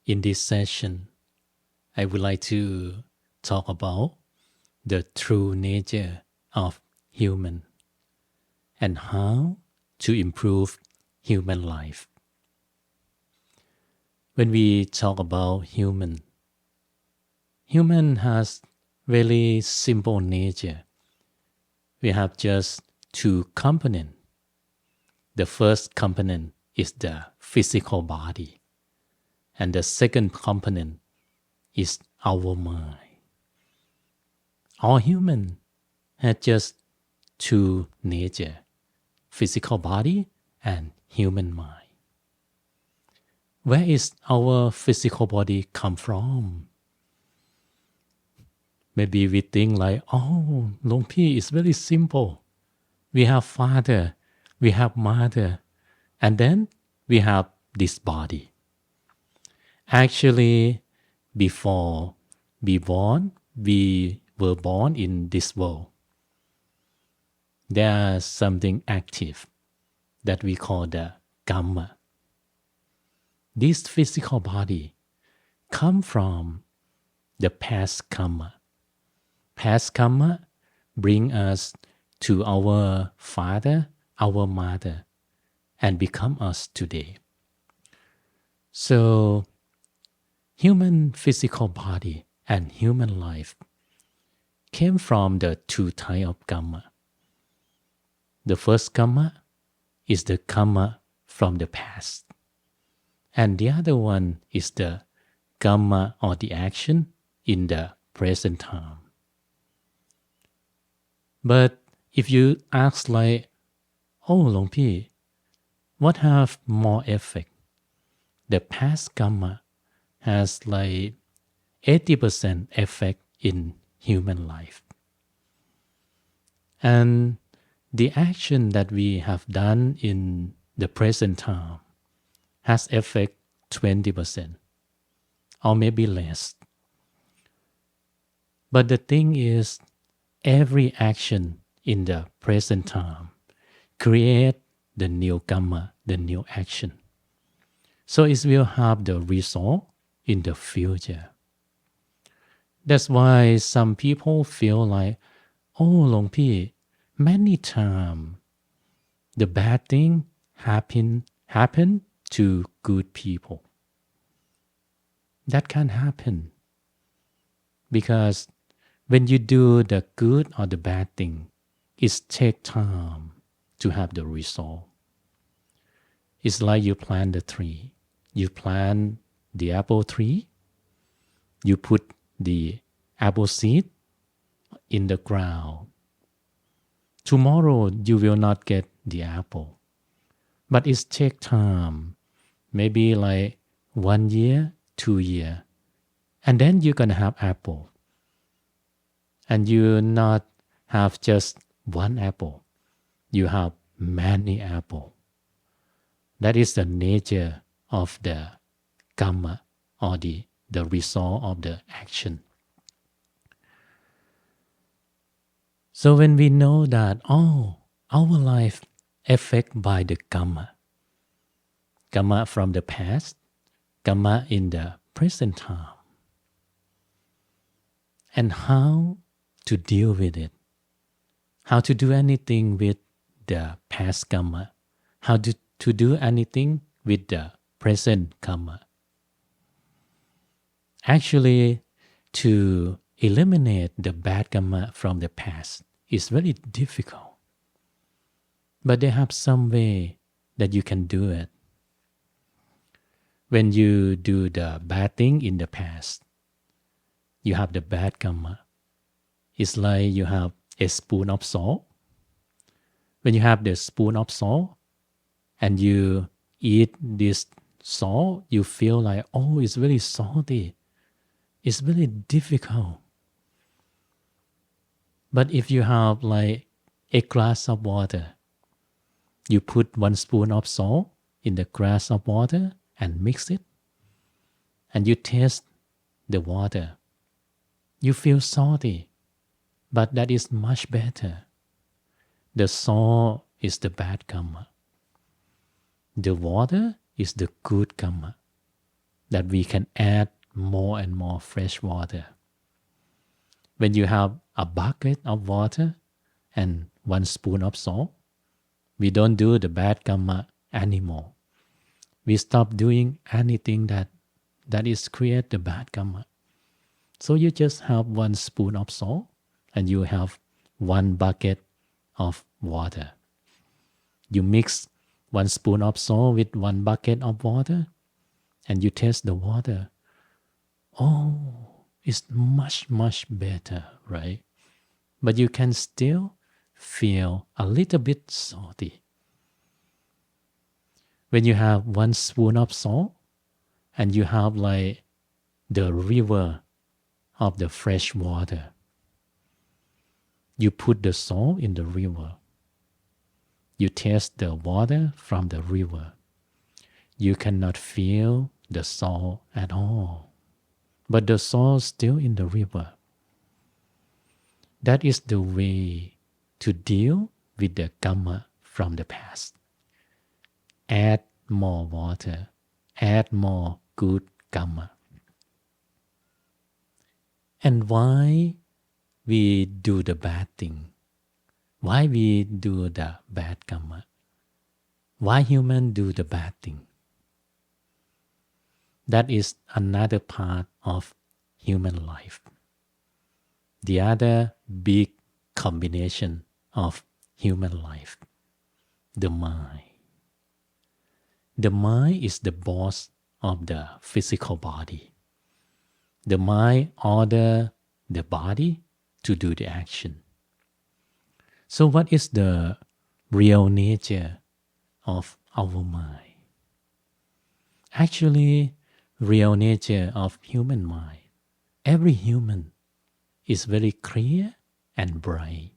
In this session, I would like to talk about the true nature of human and how to improve human life. When we talk about human has very simple nature. We have just two components. The first component is the physical body, and the second component is our mind. All human have just two nature, physical body and human mind. Where is our physical body come from? Maybe we think like, Luang Pi is very simple. We have father, we have mother, and then we have this body. Actually, before we were born in this world. There's something active that we call the dhamma. This physical body come from the past karma. Past karma bring us to our father, our mother, and become us today. So, human physical body and human life came from the two types of karma. The first karma is the karma from the past, and the other one is the karma or the action in the present time. But if you ask like, Luang Pi, what have more effect? The past karma has like 80% effect in human life. And the action that we have done in the present time has effect 20% or maybe less. But the thing is, every action in the present time create the new karma, the new action. So it will have the result in the future. That's why some people feel like, Luang Pi, many times the bad thing happen to good people. That can happen because when you do the good or the bad thing, it takes time to have the result. It's like you plant the tree. You plant the apple tree. You put the apple seed in the ground. Tomorrow you will not get the apple. But it takes time, maybe like 1 year, 2 years. And then you're going to have apple. And you not have just one apple. You have many apples. That is the nature of the karma or the result of the action. So when we know that, our life affected by the karma from the past, karma in the present time, and how to deal with it, how to do anything with the past karma, how to do anything with the present karma. Actually, to eliminate the bad karma from the past is very difficult. But they have some way that you can do it. When you do the bad thing in the past, you have the bad karma. It's like you have a spoon of salt. When you have the spoon of salt and you eat this salt, you feel like, it's very salty. It's very difficult. But if you have like a glass of water, you put 1 spoon of salt in the glass of water and mix it, and you taste the water. You feel salty, but that is much better. The salt is the bad karma. The water is the good karma. that we can add more and more fresh water. When you have a bucket of water and 1 spoon of salt, we don't do the bad karma anymore. We stop doing anything that is create the bad karma. So you just have 1 spoon of salt and you have 1 bucket of water. You mix 1 spoon of salt with 1 bucket of water and you taste the water. Oh, it's much, much better, right? But you can still feel a little bit salty. When you have 1 spoon of salt and you have like the river of the fresh water, you put the salt in the river. You taste the water from the river. You cannot feel the salt at all. But the salt still in the river. That is the way to deal with the karma from the past. Add more water. Add more good karma. And why we do the bad thing? Why we do the bad karma? Why humans do the bad thing? That is another part of human life. The other big combination of human life, the mind. The mind is the boss of the physical body. The mind orders the body to do the action. So what is the real nature of our mind? Actually, real nature of human mind. Every human is very clear and bright.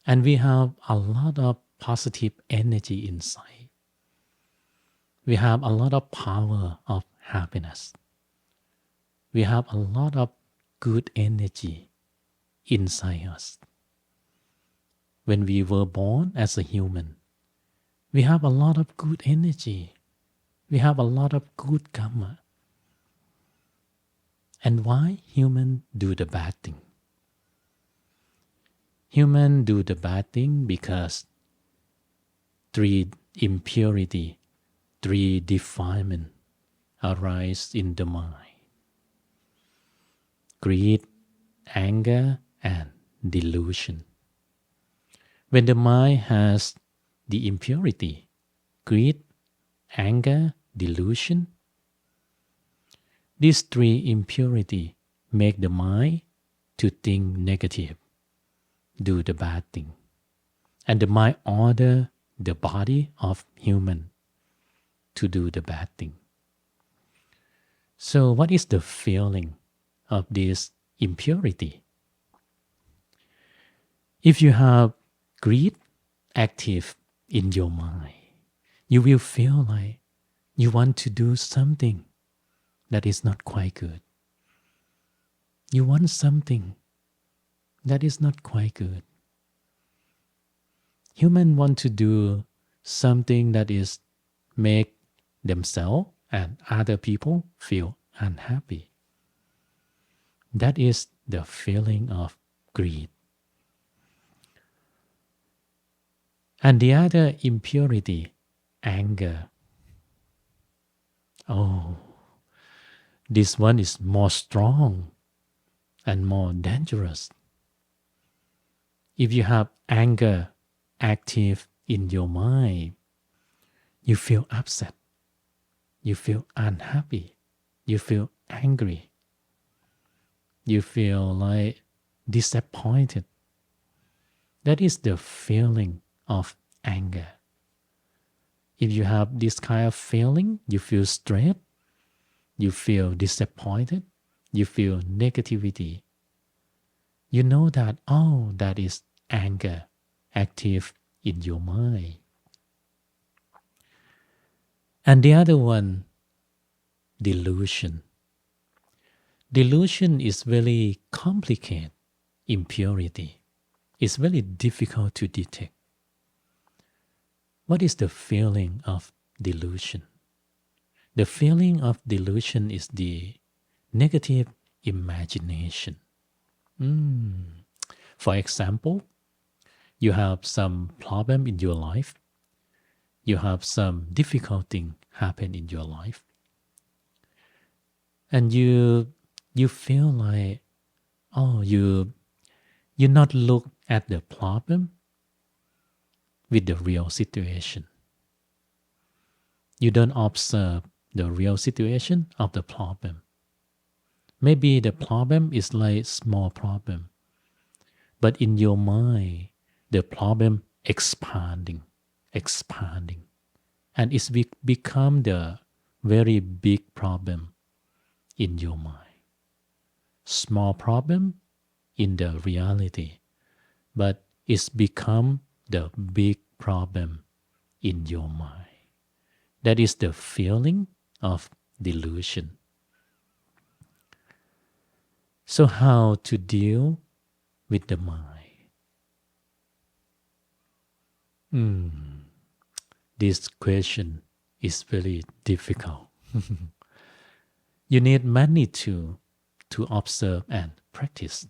And we have a lot of positive energy inside. We have a lot of power of happiness. We have a lot of good energy inside us. When we were born as a human, we have a lot of good energy. We have a lot of good karma. And why humans do the bad thing? Humans do the bad thing because 3 impurity, 3 defilement arise in the mind. Greed, anger, and delusion. When the mind has the impurity, greed, anger, delusion, these 3 impurity make the mind to think negative, do the bad thing. And the mind order the body of human to do the bad thing. So what is the feeling of this impurity? If you have greed active in your mind, you will feel like you want to do something that is not quite good. You want something that is not quite good. Humans want to do something that is make themselves and other people feel unhappy. That is the feeling of greed. And the other impurity, anger. Oh, this one is more strong and more dangerous. If you have anger active in your mind, you feel upset, you feel unhappy, you feel angry, you feel like disappointed. That is the feeling of anger. If you have this kind of feeling, you feel stressed, you feel disappointed, you feel negativity. You know that, oh, that is anger active in your mind. And the other one, delusion. Delusion is very complicated impurity. It's very difficult to detect. What is the feeling of delusion? The feeling of delusion is the negative imagination. For example, you have some problem in your life. You have some difficult thing happen in your life. And you feel like, you not look at the problem with the real situation. You don't observe the real situation of the problem. Maybe the problem is like small problem, but in your mind, the problem expanding, and it's become the very big problem in your mind. Small problem in the reality, but it's become the big problem in your mind. That is the feeling of delusion. So how to deal with the mind? This question is very difficult. You need many tools to observe and practice.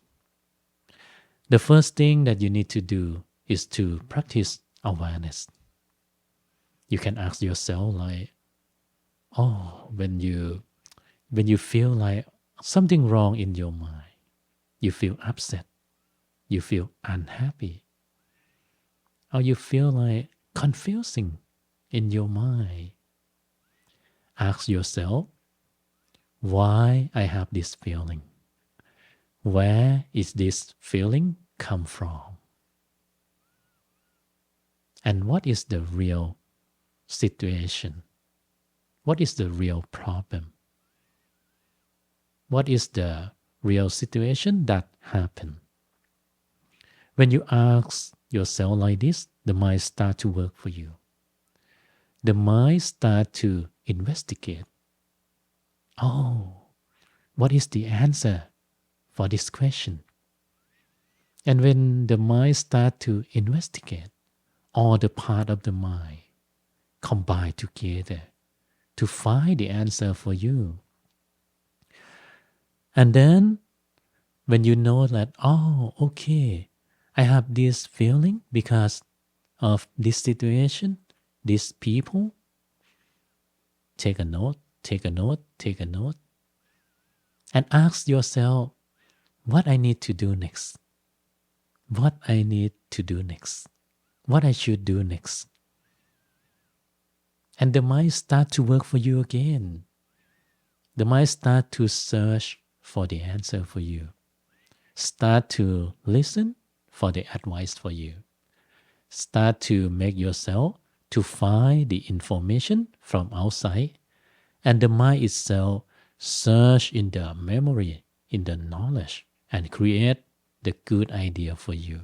The first thing that you need to do is to practice awareness. You can ask yourself like, when you feel like something wrong in your mind, you feel upset, you feel unhappy, or you feel like confusing in your mind, ask yourself, why I have this feeling? Where is this feeling come from? And what is the real situation? What is the real problem? What is the real situation that happened? When you ask yourself like this, the mind starts to work for you. The mind starts to investigate. What is the answer for this question? And when the mind starts to investigate, all the part of the mind combine together to find the answer for you. And then when you know that, okay, I have this feeling because of this situation, these people, take a note, and ask yourself what I need to do next. What I need to do next. What I should do next. And the mind start to work for you again. The mind start to search for the answer for you. Start to listen for the advice for you. Start to make yourself to find the information from outside, and the mind itself search in the memory, in the knowledge, and create the good idea for you.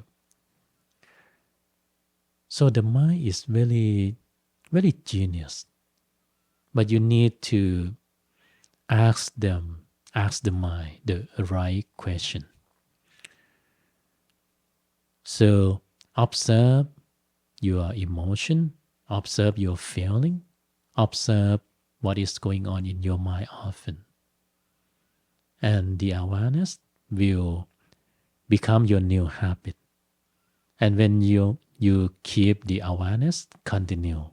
So the mind is very, very genius, but you need to ask the mind the right question. So observe your emotion, observe your feeling, observe what is going on in your mind often. And the awareness will become your new habit. And when you keep the awareness continue,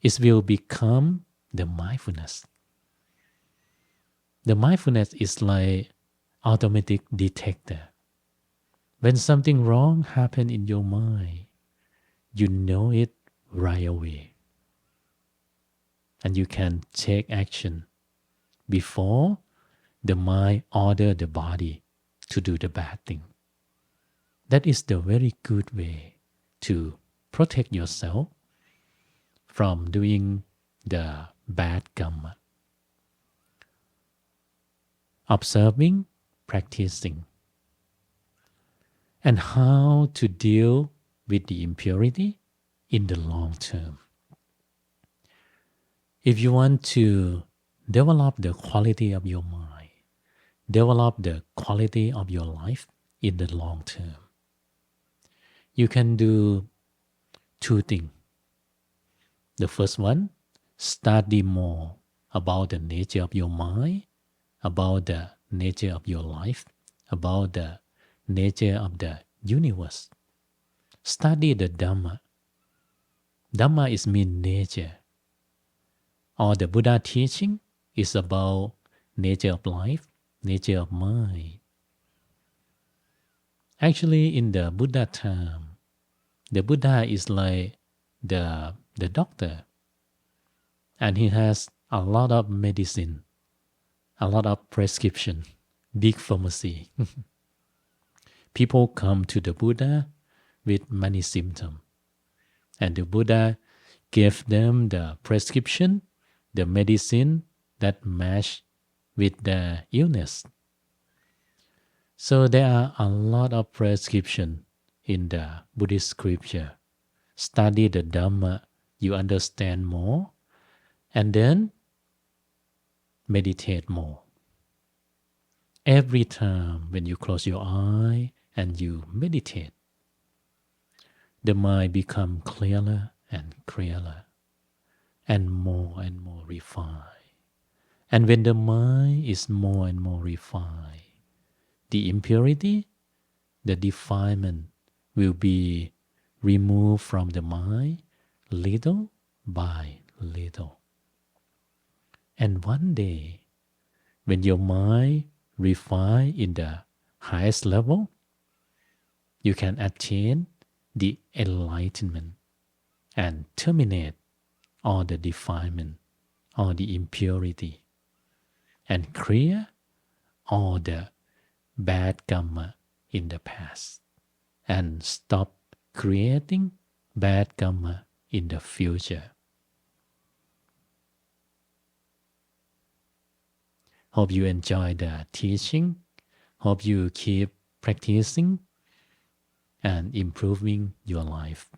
it will become the mindfulness. The mindfulness is like automatic detector. When something wrong happens in your mind, you know it right away. And you can take action before the mind order the body to do the bad thing. That is the very good way to protect yourself from doing the bad karma. Observing, practicing, and how to deal with the impurity in the long term. If you want to develop the quality of your mind, develop the quality of your life in the long term, you can do two things. The first one, study more about the nature of your mind, about the nature of your life, about the nature of the universe. Study the Dhamma. Dhamma is mean nature. Or the Buddha teaching is about nature of life, nature of mind. Actually, in the Buddha time, the Buddha is like the doctor. And he has a lot of medicine, a lot of prescription, big pharmacy. People come to the Buddha with many symptoms. And the Buddha gave them the prescription, the medicine that match with the illness. So there are a lot of prescription in the Buddhist scripture. Study the Dhamma, you understand more, and then meditate more. Every time when you close your eye and you meditate, the mind becomes clearer and clearer and more refined. And when the mind is more and more refined, the impurity, the defilement will be removed from the mind little by little. And one day, when your mind refine in the highest level, you can attain the enlightenment and terminate all the defilement, all the impurity, and clear all the bad karma in the past, and stop creating bad karma in the future. Hope you enjoy the teaching. Hope you keep practicing and improving your life.